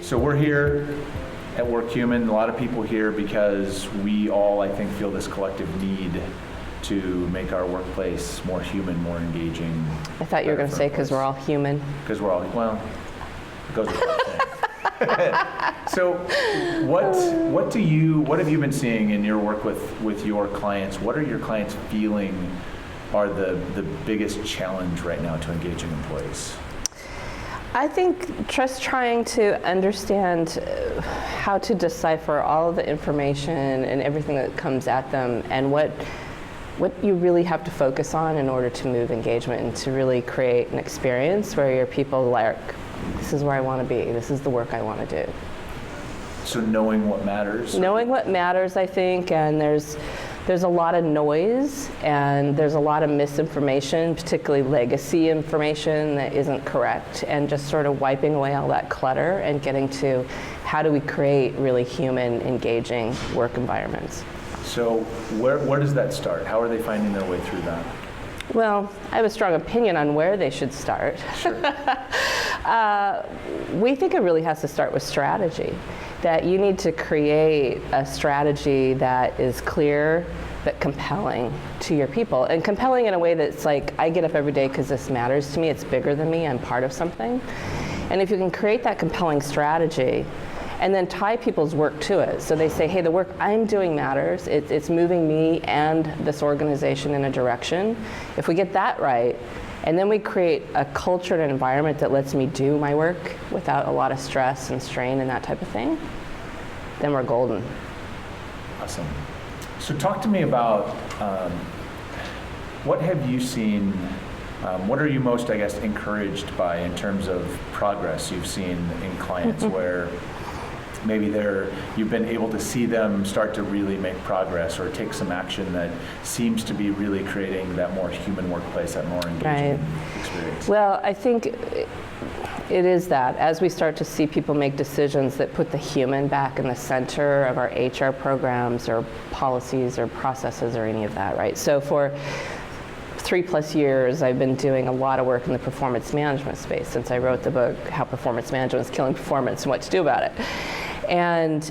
So we're here at Work Human, a lot of people here because we all, I think, feel this collective need to make our workplace more human, more engaging. I thought you were going to say because we're all human. Because we're all, well, it goes without saying. So what have you been seeing in your work with your clients? What are your clients feeling are the biggest challenge right now to engaging employees? I think just trying to understand how to decipher all of the information and everything that comes at them, and what you really have to focus on in order to move engagement and to really create an experience where your people are like, this is where I want to be, this is the work I want to do. So knowing what matters? Knowing what matters, I think, and there's a lot of noise and there's a lot of misinformation, particularly legacy information that isn't correct, and just sort of wiping away all that clutter and getting to how do we create really human, engaging work environments. So where does that start? How are they finding their way through that? Well, I have a strong opinion on where they should start. Sure. We think it really has to start with strategy. That you need to create a strategy that is clear but compelling to your people. And compelling in a way that's like, I get up every day because this matters to me, it's bigger than me, I'm part of something. And if you can create that compelling strategy and then tie people's work to it. So they say, hey, the work I'm doing matters, it's moving me and this organization in a direction. If we get that right, and then we create a culture and an environment that lets me do my work without a lot of stress and strain and that type of thing, then we're golden. Awesome. So talk to me about what have you seen, what are you most, I guess, encouraged by in terms of progress you've seen in clients where maybe you've been able to see them start to really make progress or take some action that seems to be really creating that more human workplace, that more engaging experience? Well, I think it is that as we start to see people make decisions that put the human back in the center of our HR programs or policies or processes or any of that, right? So for 3+ years, I've been doing a lot of work in the performance management space since I wrote the book, How Performance Management is Killing Performance and What to Do About It. And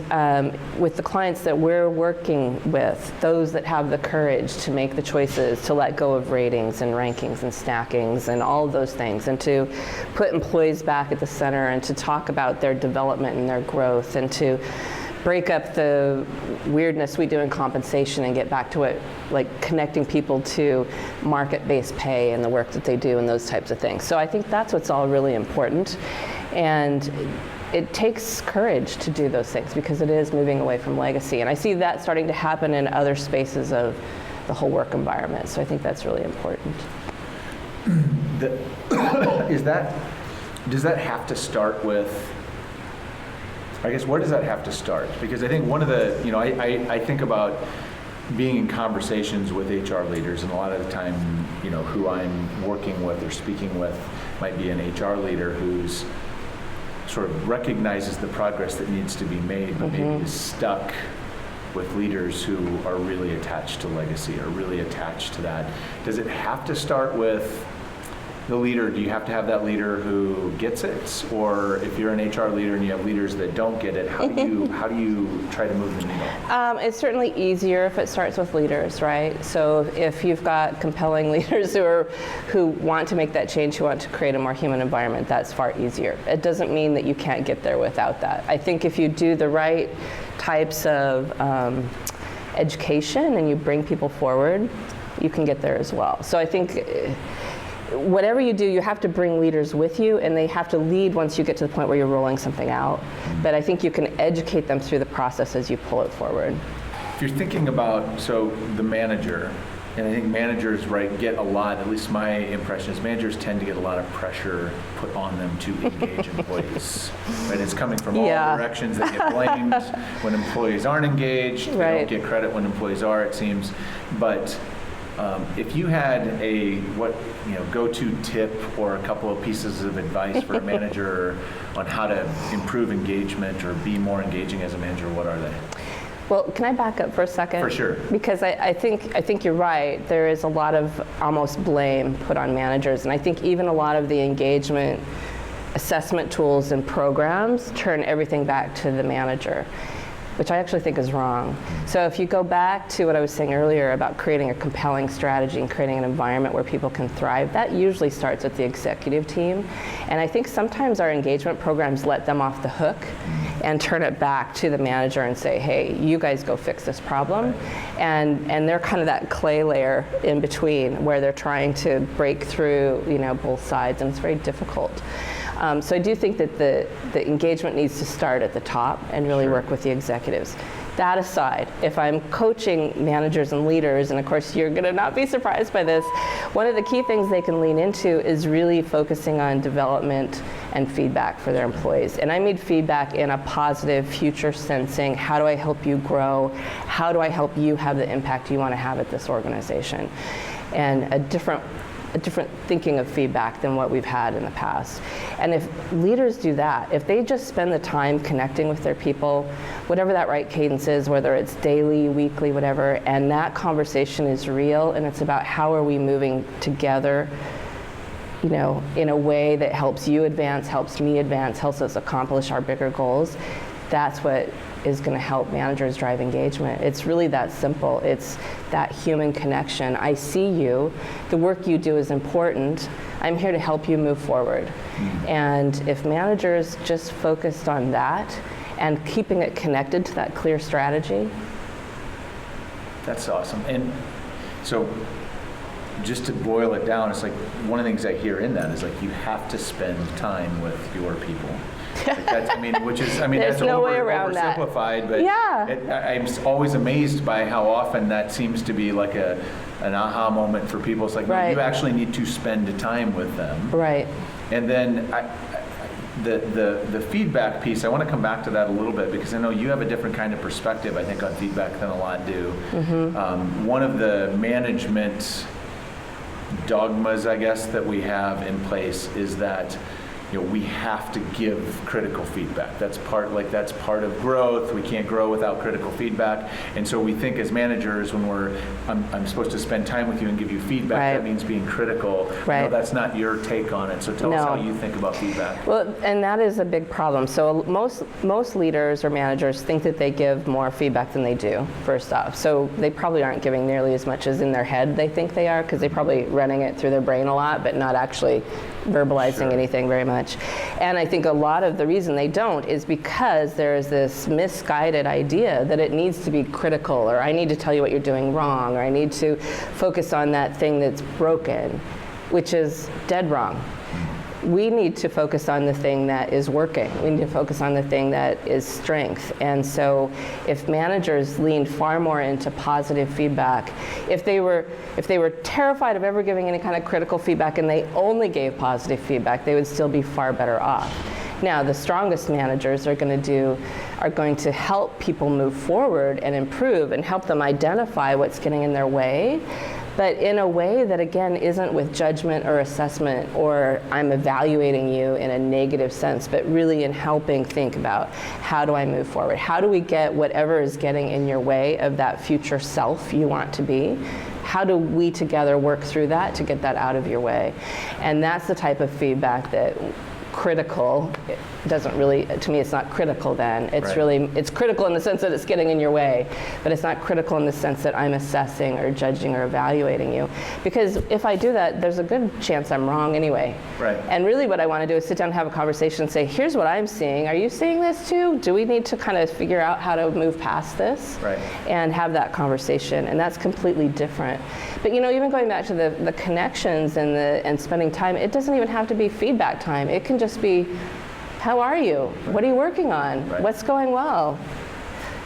with the clients that we're working with, those that have the courage to make the choices, to let go of ratings and rankings and stackings and all of those things, and to put employees back at the center and to talk about their development and their growth, and to break up the weirdness we do in compensation and get back to it, like connecting people to market-based pay and the work that they do and those types of things. So I think that's what's all really important. And it takes courage to do those things because it is moving away from legacy. And I see that starting to happen in other spaces of the whole work environment. So I think that's really important. Does that have to start with, I guess, where does that have to start? Because I think one of the, I think about being in conversations with HR leaders, and a lot of the time, who I'm working with or speaking with might be an HR leader who's sort of recognizes the progress that needs to be made, but maybe is stuck with leaders who are really attached to legacy or really attached to that. Does it have to start with the leader? Do you have to have that leader who gets it? Or if you're an HR leader and you have leaders that don't get it, how do you try to move the needle? It's certainly easier if it starts with leaders, right? So if you've got compelling leaders who want to make that change, who want to create a more human environment, that's far easier. It doesn't mean that you can't get there without that. I think if you do the right types of education and you bring people forward, you can get there as well. So I think whatever you do, you have to bring leaders with you, and they have to lead once you get to the point where you're rolling something out. But I think you can educate them through the process as you pull it forward. If you're thinking about, the manager, and I think managers, get a lot, at least my impression is managers tend to get a lot of pressure put on them to engage employees. Right? It's coming from all directions. They get blamed when employees aren't engaged. They don't get credit when employees are, it seems. But if you had a go-to tip or a couple of pieces of advice for a manager on how to improve engagement or be more engaging as a manager, what are they? Well, can I back up for a second? For sure. Because I think you're right. There is a lot of almost blame put on managers, and I think even a lot of the engagement assessment tools and programs turn everything back to the manager, which I actually think is wrong. So if you go back to what I was saying earlier about creating a compelling strategy and creating an environment where people can thrive, that usually starts with the executive team. And I think sometimes our engagement programs let them off the hook and turn it back to the manager and say, hey, you guys go fix this problem. And they're kind of that clay layer in between where they're trying to break through, both sides, and it's very difficult. So I do think that the engagement needs to start at the top and really work with the executives. That aside, if I'm coaching managers and leaders, and of course you're going to not be surprised by this, one of the key things they can lean into is really focusing on development and feedback for their employees. And I mean feedback in a positive, future sensing, how do I help you grow? How do I help you have the impact you want to have at this organization? And a different thinking of feedback than what we've had in the past. And if leaders do that, if they just spend the time connecting with their people, whatever that right cadence is, whether it's daily, weekly, whatever, and that conversation is real and it's about how are we moving together, in a way that helps you advance, helps me advance, helps us accomplish our bigger goals, that's what is going to help managers drive engagement. It's really that simple. It's that human connection. I see you. The work you do is important. I'm here to help you move forward. And if managers just focused on that and keeping it connected to that clear strategy. That's awesome. And so just to boil it down, it's like one of the things I hear in that is like you have to spend time with your people. Like that's, that's no way around that. Oversimplified, but I'm always amazed by how often that seems to be like an aha moment for people. It's like, no, you actually need to spend time with them. Right. And then the feedback piece, I want to come back to that a little bit because I know you have a different kind of perspective, I think, on feedback than a lot do. One of the management dogmas, I guess, that we have in place is that we have to give critical feedback. That's part of growth. We can't grow without critical feedback. And so we think as managers, when I'm supposed to spend time with you and give you feedback, that means being critical. No, that's not your take on it. So tell us how you think about feedback. Well, and that is a big problem. So most leaders or managers think that they give more feedback than they do, first off. So they probably aren't giving nearly as much as in their head they think they are, because they're probably running it through their brain a lot, but not actually verbalizing anything very much. And I think a lot of the reason they don't is because there is this misguided idea that it needs to be critical, or I need to tell you what you're doing wrong, or I need to focus on that thing that's broken, which is dead wrong. We need to focus on the thing that is working. We need to focus on the thing that is strength. And so if managers leaned far more into positive feedback, if they were terrified of ever giving any kind of critical feedback and they only gave positive feedback, they would still be far better off. Now, the strongest managers are going to help people move forward and improve and help them identify what's getting in their way, but in a way that, again, isn't with judgment or assessment or I'm evaluating you in a negative sense, but really in helping think about how do I move forward? How do we get whatever is getting in your way of that future self you want to be? How do we together work through that to get that out of your way? And that's the type of feedback that critical doesn't really, to me, it's not critical then. It's it's critical in the sense that it's getting in your way, but it's not critical in the sense that I'm assessing or judging or evaluating you. Because if I do that, there's a good chance I'm wrong anyway. Right. And really what I want to do is sit down and have a conversation and say, here's what I'm seeing. Are you seeing this too? Do we need to kind of figure out how to move past this? Right. And have that conversation. And that's completely different. But even going back to the connections and spending time, it doesn't even have to be feedback time. It can just be, how are you? What are you working on? What's going well?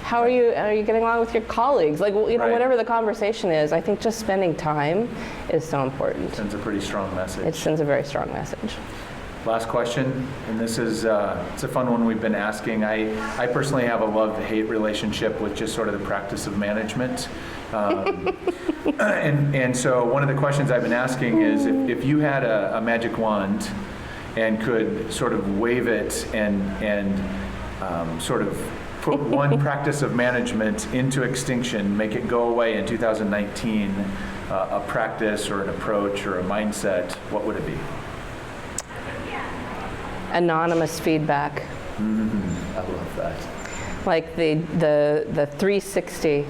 How are you getting along with your colleagues? Whatever the conversation is, I think just spending time is so important. It sends a pretty strong message. It sends a very strong message. Last question, and this is it's a fun one we've been asking. I personally have a love-hate relationship with just sort of the practice of management. And so one of the questions I've been asking is if you had a magic wand and could sort of wave it and sort of put one practice of management into extinction, make it go away in 2019, a practice or an approach or a mindset, what would it be? anonymous feedback. I love that. Like the 360,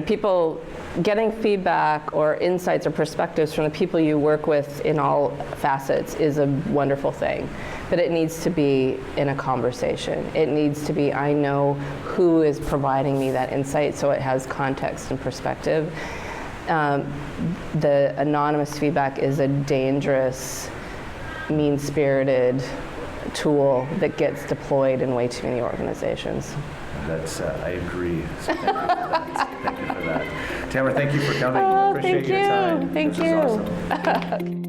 people getting feedback or insights or perspectives from the people you work with in all facets is a wonderful thing. But it needs to be in a conversation. It needs to be, I know who is providing me that insight, so it has context and perspective. The anonymous feedback is a dangerous, mean-spirited tool that gets deployed in way too many organizations. That's, I agree. So thank you for that. Thank you for that. Tamra, thank you for coming. Oh, Appreciate thank your you. time. Thank This is you. awesome.